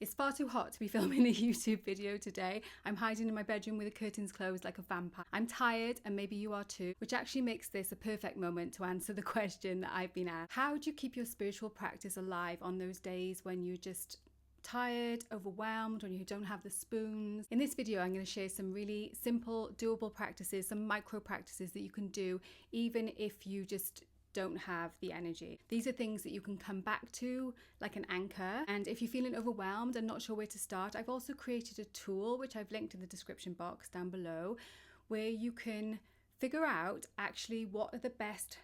It's far too hot to be filming a YouTube video today. I'm hiding in my bedroom with the curtains closed like a vampire. I'm tired, and maybe you are too, which actually makes this a perfect moment to answer the question that I've been asked. How do you keep your spiritual practice alive on those days when you're just tired, overwhelmed, when you don't have the spoons? In this video, I'm going to share some really simple, doable practices, some micro practices that you can do even if you just don't have the energy. These are things that you can come back to like an anchor. And if you're feeling overwhelmed and not sure where to start, I've also created a tool, which I've linked in the description box down below, where you can figure out actually what are the best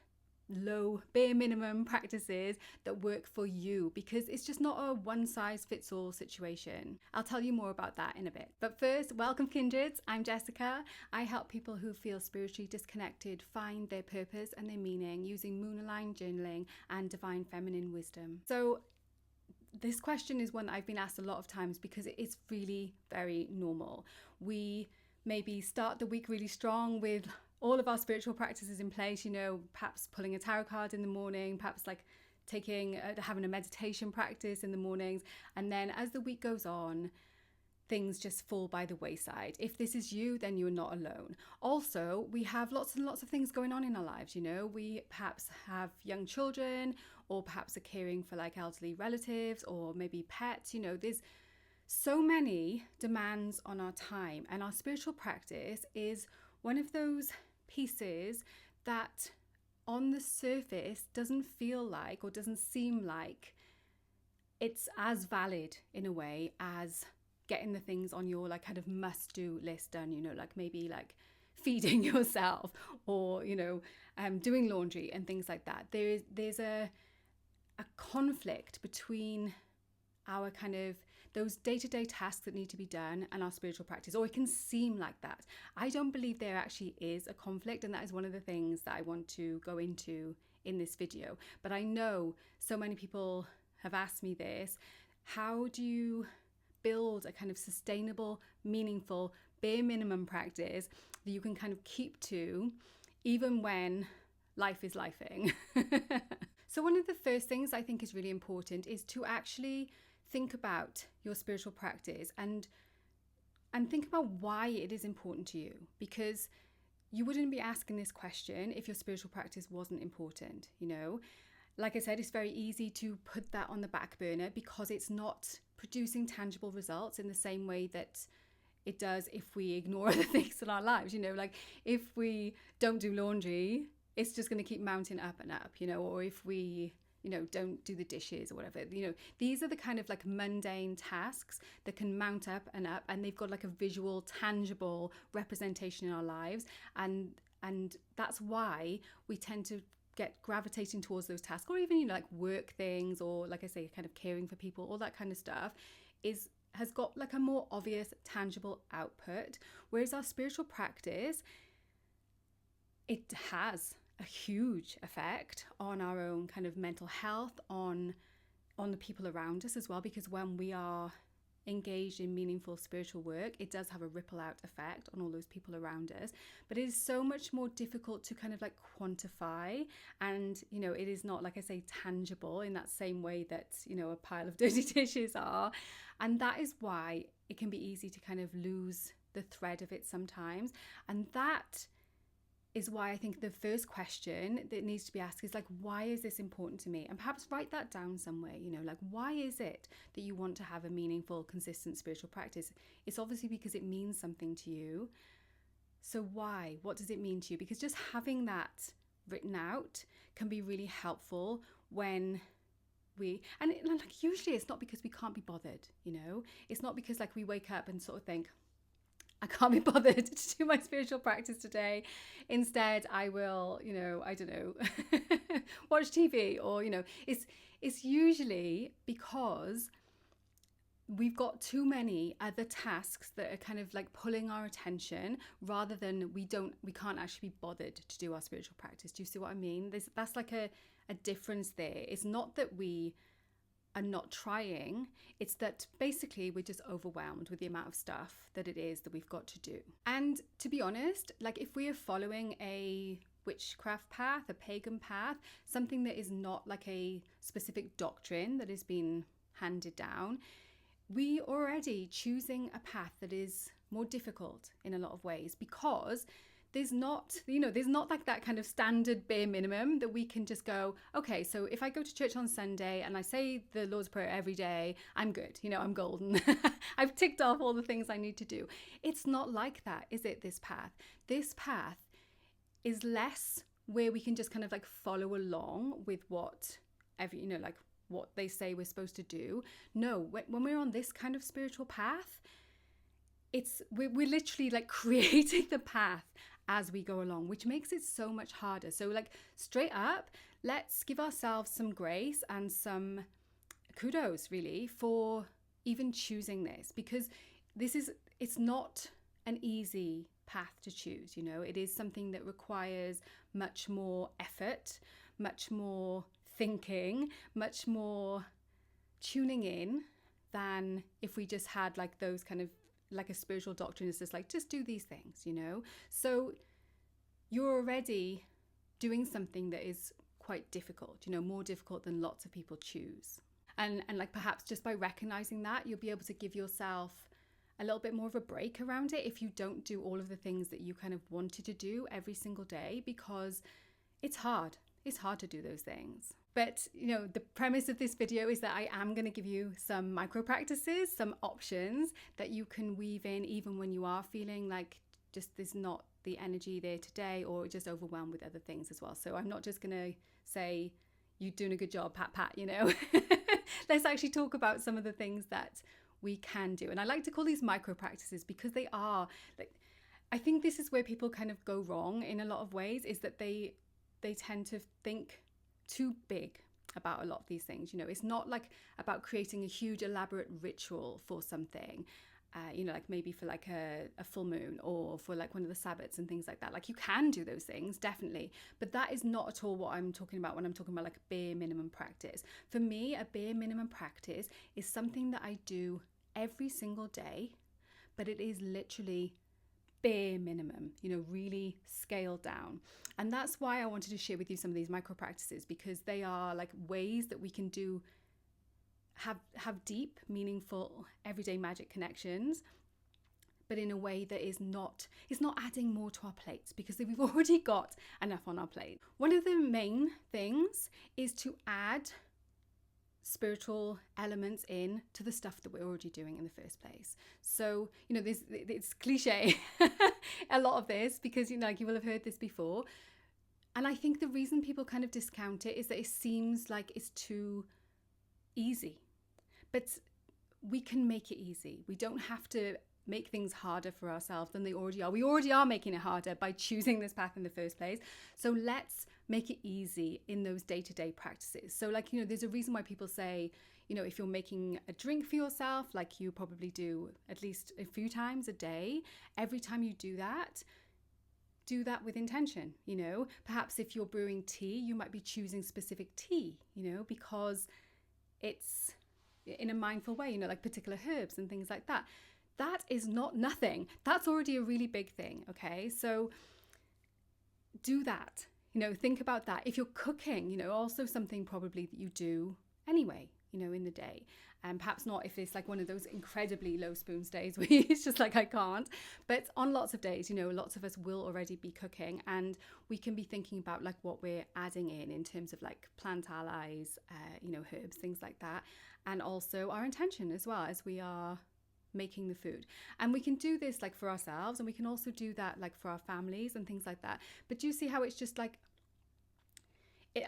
low bare minimum practices that work for you, because it's just not a one size fits all situation. I'll tell you more about that in a bit. But first, welcome kindreds. I'm Jessica. I help people who feel spiritually disconnected find their purpose and their meaning using moon-aligned journaling and divine feminine wisdom. So this question is one that I've been asked a lot of times because it is really very normal. We maybe start the week really strong with all of our spiritual practices in place, perhaps pulling a tarot card in the morning, perhaps like having a meditation practice in the mornings. And then as the week goes on, things just fall by the wayside. If this is you, then you're not alone. Also, we have lots and lots of things going on in our lives. We perhaps have young children, or perhaps are caring for like elderly relatives, or maybe pets. There's so many demands on our time, and our spiritual practice is one of those pieces that on the surface doesn't feel like, or doesn't seem like it's as valid in a way as getting the things on your like kind of must do list done, like maybe like feeding yourself, or doing laundry and things like that. There's a conflict between our kind of those day-to-day tasks that need to be done and our spiritual practice, or it can seem like that. I don't believe there actually is a conflict, and that is one of the things that I want to go into in this video. But I know so many people have asked me this: how do you build a kind of sustainable, meaningful, bare minimum practice that you can kind of keep to even when life is lifing? So one of the first things I think is really important is to actually think about your spiritual practice and think about why it is important to you, because you wouldn't be asking this question if your spiritual practice wasn't important. Like I said, it's very easy to put that on the back burner because it's not producing tangible results in the same way that it does if we ignore other things in our lives. Like if we don't do laundry, it's just going to keep mounting up and up, or if we don't do the dishes or whatever. These are the kind of like mundane tasks that can mount up, and they've got like a visual, tangible representation in our lives. And that's why we tend to get gravitating towards those tasks, or even, like work things, or like I say, kind of caring for people, all that kind of stuff has got like a more obvious, tangible output. Whereas our spiritual practice, it has a huge effect on our own kind of mental health, on the people around us as well, because when we are engaged in meaningful spiritual work, it does have a ripple out effect on all those people around us. But it is so much more difficult to kind of like quantify, and it is not, like I say, tangible in that same way that a pile of dirty dishes are. And that is why it can be easy to kind of lose the thread of it sometimes. And that is why I think the first question that needs to be asked is like, why is this important to me? And perhaps write that down somewhere, like, why is it that you want to have a meaningful, consistent spiritual practice? It's obviously because it means something to you. So why? What does it mean to you? Because just having that written out can be really helpful when usually it's not because we can't be bothered, It's not because like we wake up and sort of think, I can't be bothered to do my spiritual practice today. Instead, I will, I don't know, watch TV, or, it's usually because we've got too many other tasks that are kind of like pulling our attention, rather than we can't actually be bothered to do our spiritual practice. Do you see what I mean? That's like a difference there. It's not that we are not trying, it's that basically we're just overwhelmed with the amount of stuff that it is that we've got to do. And to be honest, like if we are following a witchcraft path, a pagan path, something that is not like a specific doctrine that has been handed down, we already choosing a path that is more difficult in a lot of ways, because there's not like that kind of standard bare minimum that we can just go, okay, so if I go to church on Sunday and I say the Lord's Prayer every day, I'm good, I'm golden. I've ticked off all the things I need to do. It's not like that, is it? This path is less where we can just kind of like follow along with what what they say we're supposed to do. No, when we're on this kind of spiritual path, we're literally like creating the path as we go along, which makes it so much harder. So like, straight up, let's give ourselves some grace and some kudos really for even choosing this, because it's not an easy path to choose. It is something that requires much more effort, much more thinking, much more tuning in than if we just had like those kind of like a spiritual doctrine is just like, just do these things, So you're already doing something that is quite difficult, more difficult than lots of people choose. And like, perhaps just by recognizing that, you'll be able to give yourself a little bit more of a break around it if you don't do all of the things that you kind of wanted to do every single day, because it's hard. It's hard to do those things. But, the premise of this video is that I am going to give you some micro practices, some options that you can weave in even when you are feeling like just there's not the energy there today, or just overwhelmed with other things as well. So I'm not just going to say, you're doing a good job, pat, Let's actually talk about some of the things that we can do. And I like to call these micro practices because they are like, I think this is where people kind of go wrong in a lot of ways, is that they tend to think too big about a lot of these things. It's not like about creating a huge elaborate ritual for something, like maybe for like a full moon, or for like one of the Sabbats and things like that. Like, you can do those things, definitely, but that is not at all what I'm talking about when I'm talking about like a bare minimum practice. For me, a bare minimum practice is something that I do every single day, but it is literally bare minimum, really scaled down. And that's why I wanted to share with you some of these micro practices, because they are like ways that we can have deep, meaningful, everyday magic connections, but in a way that is not adding more to our plates, because we've already got enough on our plate. One of the main things is to add spiritual elements in to the stuff that we're already doing in the first place. So, it's cliche, a lot of this, because, like, you will have heard this before. And I think the reason people kind of discount it is that it seems like it's too easy. But we can make it easy. We don't have to make things harder for ourselves than they already are. We already are making it harder by choosing this path in the first place. So let's make it easy in those day-to-day practices. So like, there's a reason why people say, if you're making a drink for yourself, like you probably do at least a few times a day, every time you do that with intention. Perhaps if you're brewing tea, you might be choosing specific tea, because it's in a mindful way, like particular herbs and things like that. That is not nothing. That's already a really big thing. Okay. So do that, think about that. If you're cooking, also something probably that you do anyway, in the day. And perhaps not if it's like one of those incredibly low spoons days where it's just like, I can't. But on lots of days, lots of us will already be cooking, and we can be thinking about like what we're adding in terms of like plant allies, herbs, things like that. And also our intention as well as we are making the food. And we can do this like for ourselves, and we can also do that like for our families and things like that. But do you see how it's just like,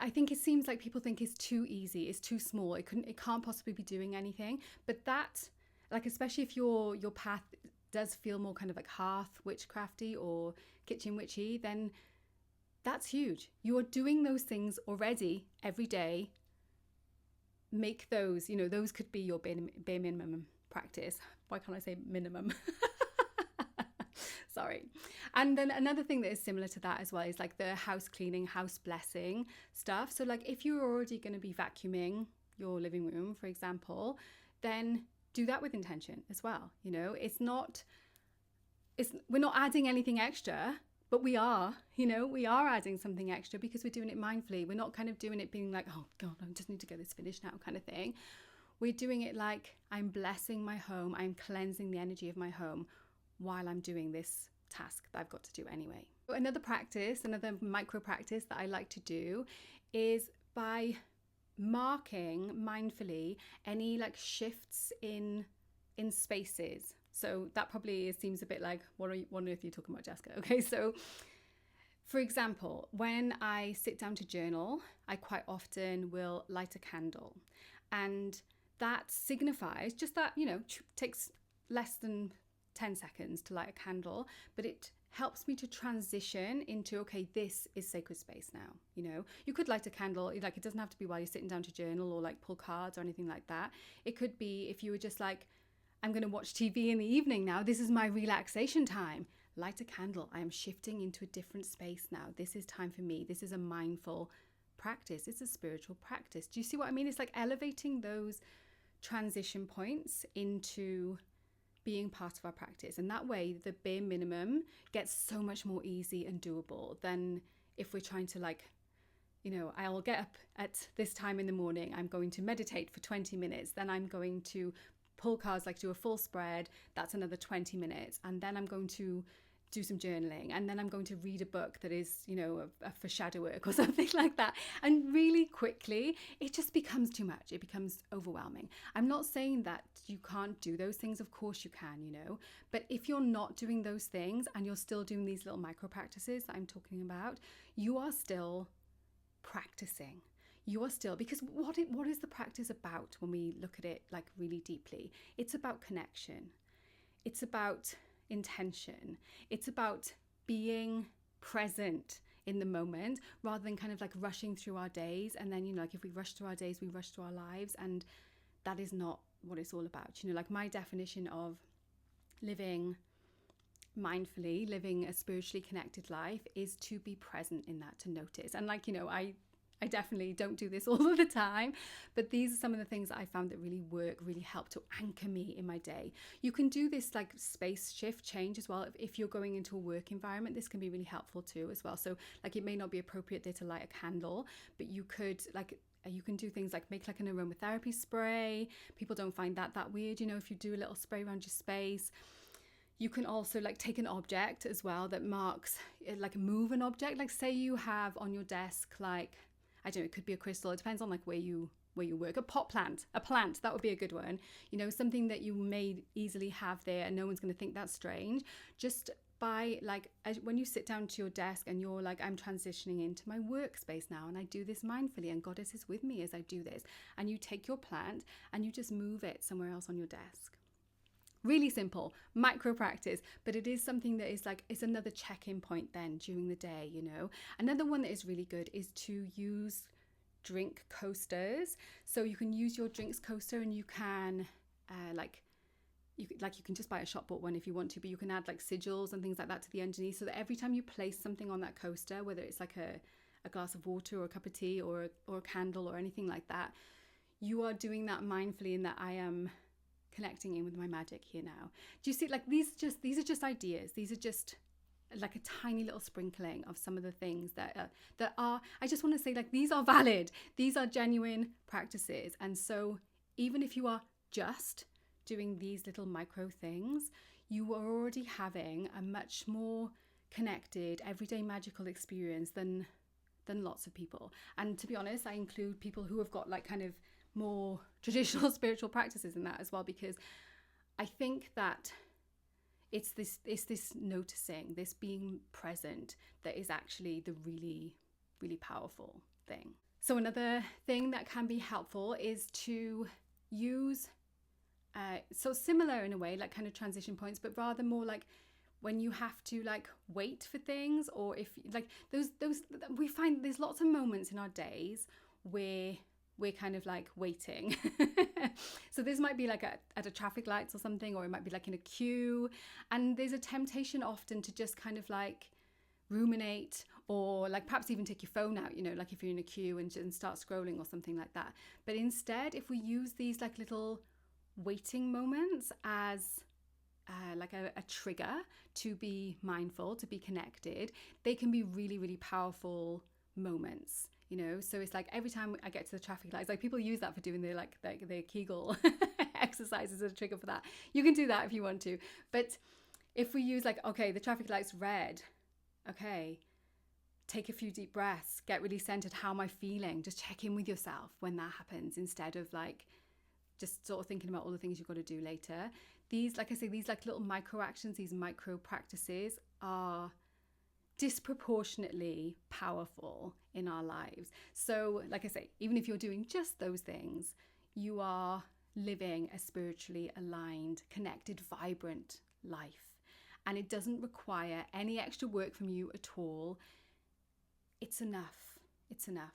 I think it seems like people think it's too easy, it's too small, it can't possibly be doing anything. But that, like, especially if your path does feel more kind of like hearth witchcrafty or kitchen witchy, then that's huge. You're doing those things already every day. Make those, those could be your bare minimum practice. Why can't I say minimum? Sorry. And then another thing that is similar to that as well is like the house cleaning, house blessing stuff. So like if you're already going to be vacuuming your living room, for example, then do that with intention as well. We're not adding anything extra, but we are adding something extra because we're doing it mindfully. We're not kind of doing it being like, oh God, I just need to get this finished now kind of thing. we're doing it like I'm blessing my home, I'm cleansing the energy of my home while I'm doing this task that I've got to do anyway. Another practice, another micro practice that I like to do is by marking mindfully any like shifts in spaces. So that probably seems a bit like, what on earth are you talking about, Jessica? Okay, so for example, when I sit down to journal, I quite often will light a candle, and that signifies just that, takes less than 10 seconds to light a candle, but it helps me to transition into, okay, this is sacred space now. You could light a candle, like it doesn't have to be while you're sitting down to journal or like pull cards or anything like that. It could be if you were just like, I'm going to watch TV in the evening now, this is my relaxation time. Light a candle. I am shifting into a different space now. This is time for me. This is a mindful practice. It's a spiritual practice. Do you see what I mean? It's like elevating those transition points into being part of our practice. And that way, the bare minimum gets so much more easy and doable than if we're trying to I'll get up at this time in the morning. I'm going to meditate for 20 minutes. Then I'm going to pull cards, like do a full spread. That's another 20 minutes. And then I'm going to do some journaling, and then I'm going to read a book that is, a for shadow work or something like that. And really quickly, it just becomes too much. It becomes overwhelming. I'm not saying that you can't do those things. Of course you can, but if you're not doing those things and you're still doing these little micro practices that I'm talking about, you are still practicing. You are still, because what is the practice about when we look at it like really deeply? It's about connection. It's about intention. It's about being present in the moment rather than kind of like rushing through our days. And then, like if we rush through our days, we rush through our lives, and that is not what it's all about. Like my definition of living mindfully, living a spiritually connected life is to be present in that, to notice. And I definitely don't do this all of the time, but these are some of the things that I found that really work, really help to anchor me in my day. You can do this like space shift change as well. If you're going into a work environment, this can be really helpful too as well. So like it may not be appropriate there to light a candle, but you could you can do things like make like an aromatherapy spray. People don't find that weird, if you do a little spray around your space. You can also like take an object as well that marks, like move an object. Like say you have on your desk, like, I don't know, it could be a crystal. It depends on like where you work. A plant, that would be a good one. Something that you may easily have there and no one's going to think that's strange. Just by like, when you sit down to your desk and you're like, I'm transitioning into my workspace now and I do this mindfully and Goddess is with me as I do this. And you take your plant and you just move it somewhere else on your desk. Really simple, micro practice, but it is something that is like, it's another check-in point then during the day, Another one that is really good is to use drink coasters. So you can use your drinks coaster and you can you can just buy a shop bought one if you want to, but you can add like sigils and things like that to the underneath, so that every time you place something on that coaster, whether it's like a glass of water or a cup of tea or a candle or anything like that, you are doing that mindfully, in that I am connecting in with my magic here now. Do you see, like these are just ideas. These are just like a tiny little sprinkling of some of the things that are, I just want to say, like, these are valid. These are genuine practices. And so even if you are just doing these little micro things, you are already having a much more connected, everyday magical experience than lots of people. And to be honest, I include people who have got like kind of more traditional spiritual practices in that as well, because I think that it's this noticing, this being present, that is actually the really, really powerful thing. So another thing that can be helpful is to use so similar in a way, like kind of transition points, but rather more like when you have to like wait for things, or if like those we find there's lots of moments in our days where we're kind of like waiting. So this might be like at a traffic lights or something, or it might be like in a queue, and there's a temptation often to just kind of like ruminate, or like perhaps even take your phone out, like if you're in a queue and start scrolling or something like that. But instead, if we use these like little waiting moments as like a trigger to be mindful, to be connected, they can be really, really powerful moments you know? So it's like every time I get to the traffic lights, like people use that for doing their Kegel exercises as a trigger for that. You can do that if you want to. But if we use like, okay, the traffic light's red, okay, take a few deep breaths, get really centered. How am I feeling? Just check in with yourself when that happens, instead of like just sort of thinking about all the things you've got to do later. These, like I say, these like little micro actions, these micro practices are disproportionately powerful in our lives. So like I say, even if you're doing just those things, you are living a spiritually aligned, connected, vibrant life. And it doesn't require any extra work from you at all. It's enough. It's enough.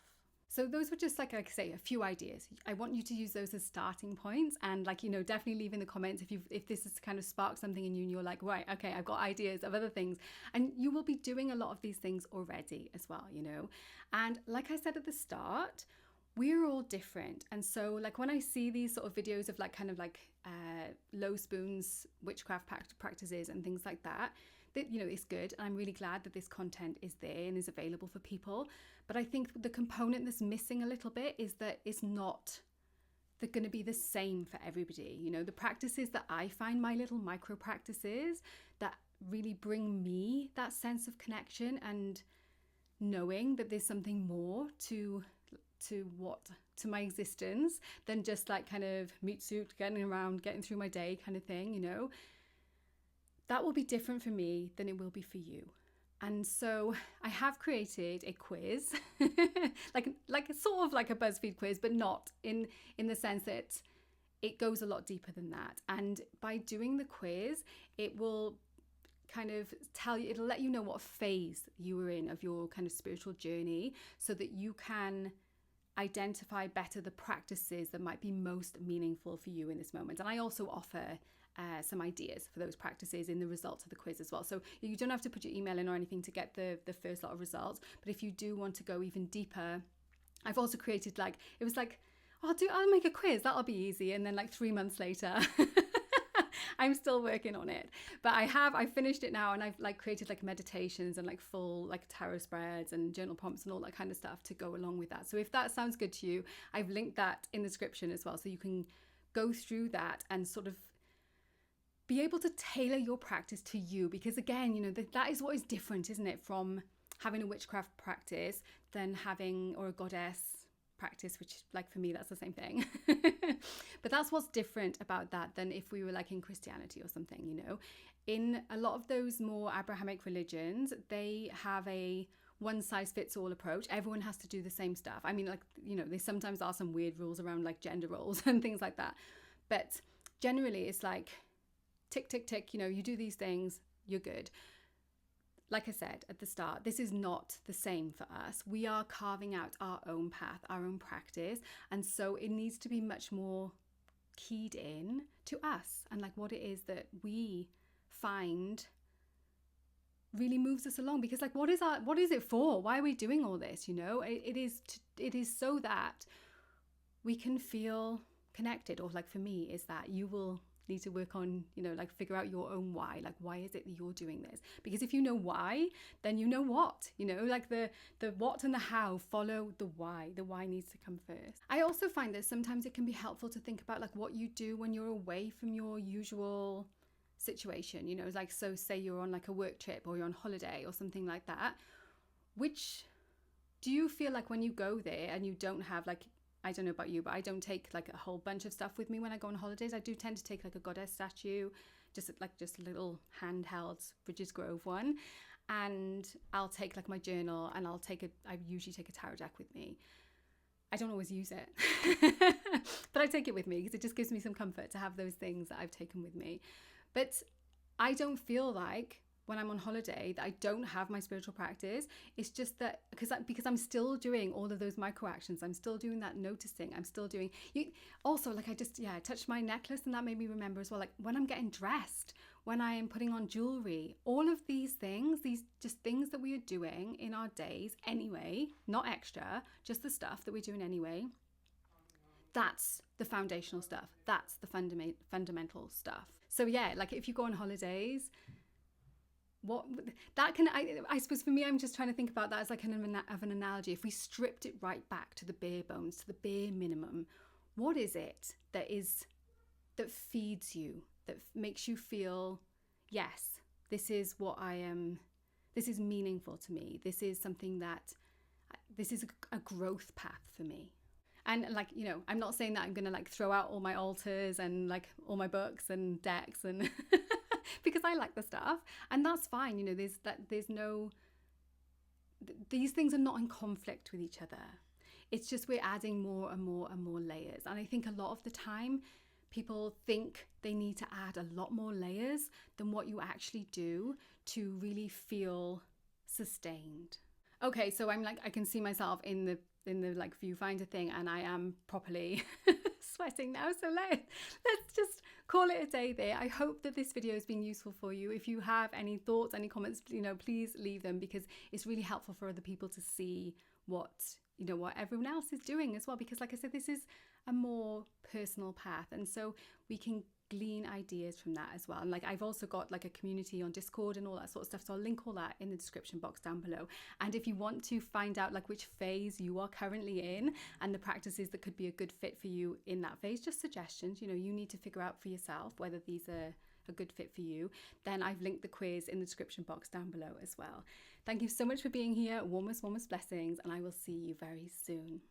So those were just like I say, a few ideas. I want you to use those as starting points, and like, you know, definitely leave in the comments if this has kind of sparked something in you and you're like, right, okay, I've got ideas of other things. And you will be doing a lot of these things already as well, you know. And like I said at the start, we're all different. And so like when I see these sort of videos of like kind of like low spoons witchcraft practices and things like that, you know, it's good. And I'm really glad that this content is there and is available for people. But I think the component that's missing a little bit is that it's not going to be the same for everybody. You know, the practices that I find, my little micro practices that really bring me that sense of connection and knowing that there's something more to my existence than just like kind of meat suit, getting around, getting through my day kind of thing, you know, that will be different for me than it will be for you. And so I have created a quiz, like sort of like a BuzzFeed quiz, but not in the sense that it goes a lot deeper than that. And by doing the quiz, it will kind of tell you, it'll let you know what phase you were in of your kind of spiritual journey, so that you can identify better the practices that might be most meaningful for you in this moment. And I also offer some ideas for those practices in the results of the quiz as well. So you don't have to put your email in or anything to get the first lot of results. But if you do want to go even deeper, I've also created like, it was like, I'll make a quiz, that'll be easy. And then like 3 months later, I'm still working on it. But I finished it now, and I've like created like meditations and like full like tarot spreads and journal prompts and all that kind of stuff to go along with that. So if that sounds good to you, I've linked that in the description as well, so you can go through that and sort of be able to tailor your practice to you. Because again, you know, that is what is different, isn't it, from having a witchcraft practice than having, or a goddess practice, which like for me that's the same thing. But that's what's different about that than if we were like in Christianity or something, you know. In a lot of those more Abrahamic religions, they have a one size fits all approach. Everyone has to do the same stuff. I mean, like, you know, there sometimes are some weird rules around like gender roles and things like that, but generally it's like tick tick tick, you know, you do these things, you're good. Like I said at the start, this is not the same for us. We are carving out our own path, our own practice. And so it needs to be much more keyed in to us and like what it is that we find really moves us along. Because like, what is it for? Why are we doing all this? You know, it is so that we can feel connected. Or like for me, is that you will need to work on, you know, like figure out your own why. Like, why is it that you're doing this? Because if you know why, then you know what, you know, like the what and the how follow the why. The why needs to come first. I also find that sometimes it can be helpful to think about like what you do when you're away from your usual situation, you know, like, so say you're on like a work trip or you're on holiday or something like that. Which do you feel like when you go there and you don't have like, I don't know about you, but I don't take like a whole bunch of stuff with me when I go on holidays. I do tend to take like a goddess statue, just a little handheld Bridges Grove one. And I'll take like my journal, and I usually take a tarot deck with me. I don't always use it, but I take it with me because it just gives me some comfort to have those things that I've taken with me. But I don't feel like when I'm on holiday that I don't have my spiritual practice. It's just that because I'm still doing all of those micro actions. I'm still doing that noticing. I'm still doing also like I touched my necklace, and that made me remember as well, like when I'm getting dressed, when I am putting on jewelry, all of these things, these just things that we are doing in our days anyway, not extra, just the stuff that we're doing anyway. That's the foundational stuff. That's the fundamental stuff. So yeah, like if you go on holidays, what that can, I suppose for me, I'm just trying to think about that as like an analogy. If we stripped it right back to the bare bones, to the bare minimum, what is it that feeds you, that makes you feel, yes, this is what I am, this is meaningful to me, this is something that, this is a growth path for me. And like, you know, I'm not saying that I'm gonna like throw out all my altars and like all my books and decks and because I like the stuff, and that's fine. You know, these things are not in conflict with each other. It's just we're adding more and more and more layers. And I think a lot of the time people think they need to add a lot more layers than what you actually do to really feel sustained. Okay, so I'm like, I can see myself in the like viewfinder thing, and I am properly sweating now, so let's just call it a day there. I hope that this video has been useful for you. If you have any thoughts, any comments, you know, please leave them, because it's really helpful for other people to see what, you know, what everyone else is doing as well, because like I said, this is a more personal path, and so we can glean ideas from that as well. And like, I've also got like a community on Discord and all that sort of stuff, so I'll link all that in the description box down below. And if you want to find out like which phase you are currently in and the practices that could be a good fit for you in that phase, just suggestions, you know, you need to figure out for yourself whether these are a good fit for you, then I've linked the quiz in the description box down below as well. Thank you so much for being here. Warmest blessings, and I will see you very soon.